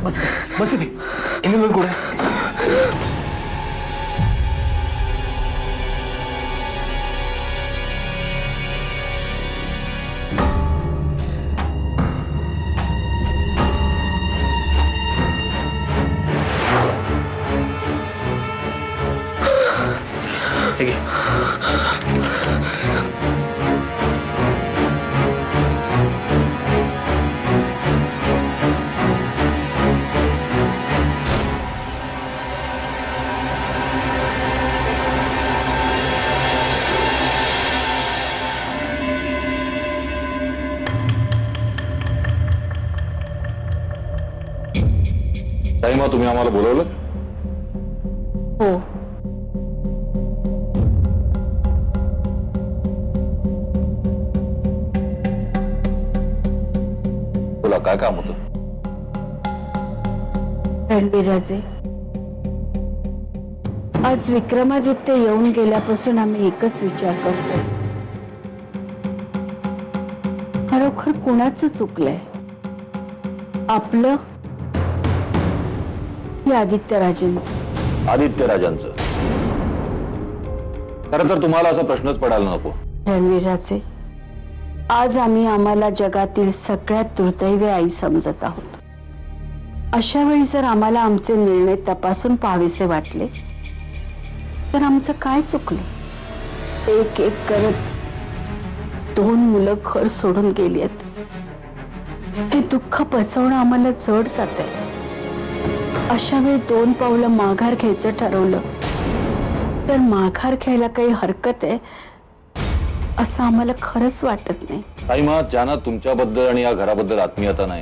बस बस इथे. एनिमल कुठे? ठीक आहे. ताई, मग तुम्ही आम्हाला बोलवलं? हो. तुला काय काम होतं? रणबीराजे, आज विक्रमादित्य येऊन गेल्यापासून आम्ही एकच विचार करतोय, खरोखर कुणाचं चुकलंय, आपलं की आदित्यराजांचं? आदित्यराजांचं. खरं तर तुम्हाला असा प्रश्नच पडायला नको. रणवीराचे, आज आम्ही आम्हाला जगातील सगळ्यात दुर्दैवी आई समजत आहोत. अशा वेळी जर आम्हाला आमचे निर्णय तपासून पाहावेसे वाटले तर आमचं काय चुकलं? एक एक करत 2 मुलं घर सोडून गेली आहेत. हे दुःख पचवणं आम्हाला जड जातंय. अशा वेळी 2 पावलं माघार घ्यायचं ठरवलं तर माघार घ्यायला काही हरकत आहे असं आम्हाला खरंच वाटत नाही. ताई, मग ज्यांना तुमच्याबद्दल आणि या घराबद्दल आत्मीयता नाही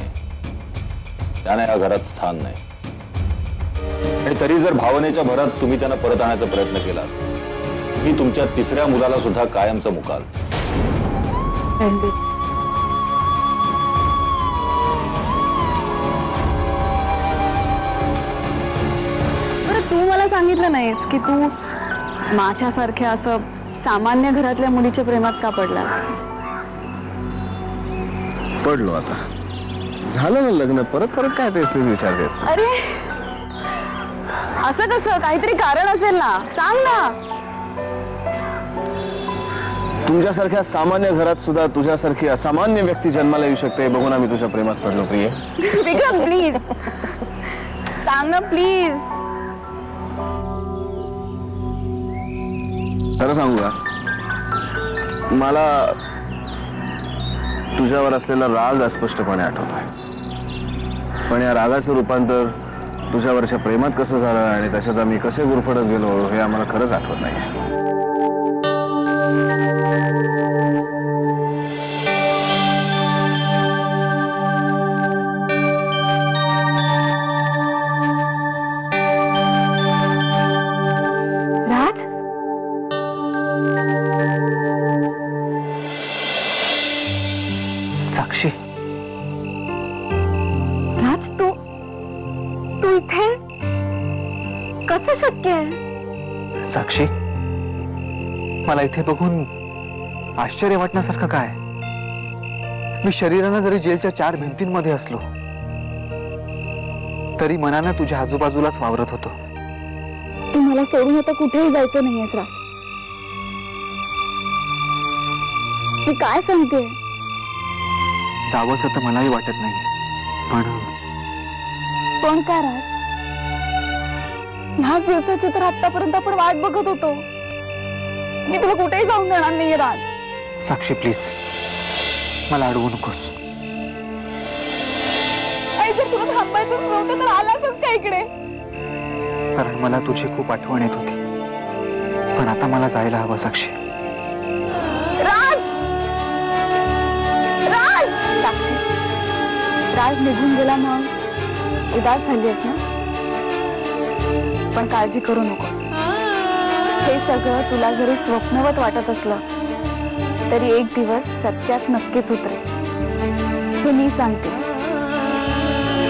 त्यांना या घरात स्थान नाही. आणि तरी जर भावनेच्या भरात तुम्ही त्यांना परत आणण्याचा प्रयत्न केला की तुमच्या 3ऱ्या मुलाला सुद्धा कायमचं मुकाल. तू मला सांगितलं नाहीस की तू माझ्यासारख्या असं सामान्य घरातल्या मुलीच्या प्रेमात का पडला? पडलो. आता झालं ना लग्न, परत परत काय तेच विचारतेस? अरे असं कसं? काहीतरी कारण असेल ना, सांग ना. तुझ्यासारख्या सामान्य घरात सुद्धा तुझ्यासारखी असामान्य व्यक्ती जन्माला येऊ शकते बघून आम्ही तुझ्या प्रेमात पडलो. प्रिय विक्रम, प्लीज सांग ना, प्लीज. खरं सांगू का, मला तुझ्यावर असलेला राग अस्पष्टपणे आठवतोय, पण या रागाचं रूपांतर तुझ्यावरच्या प्रेमात कसं झालं आणि त्याच्यात आम्ही कसे गुरफटत गेलो हे आम्हाला खरंच आठवत नाही. साक्षी, राज, तू इथे कसं शक्य आहे? साक्षी, मला इथे बघून आश्चर्य वाटण्यासारखं काय? मी शरीरानं जरी जेलच्या 4 भिंतींमध्ये असलो तरी मनानं तुझ्या आजूबाजूलाच वावरत होतो. तू मला सोडून आता कुठेही जायचं नाहीये राज. मी काय सांगते? जावंसं तर मलाही वाटत नाही, पण काय राज, ह्याच दिवसाची तर आतापर्यंत आपण वाट बघत होतो. मी तुला कुठेही जाऊन देणार नाहीये राज. साक्षी, प्लीज मला अडवू नकोस. जर तुला थांबायचं नव्हतं तर आलासच का इकडे? कारण मला तुझी खूप आठवण येत होती, पण आता मला जायला हवं. साक्षी, साक्षी, राज निघून गेला मग उदास झालीस ना, पण काळजी करू नकोस. हे सगळं तुला जरी स्वप्नवत वाटत असलं तरी एक दिवस सत्यात नक्कीच उतरेल. हे मी सांगते,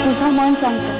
तुझं मन सांगतं.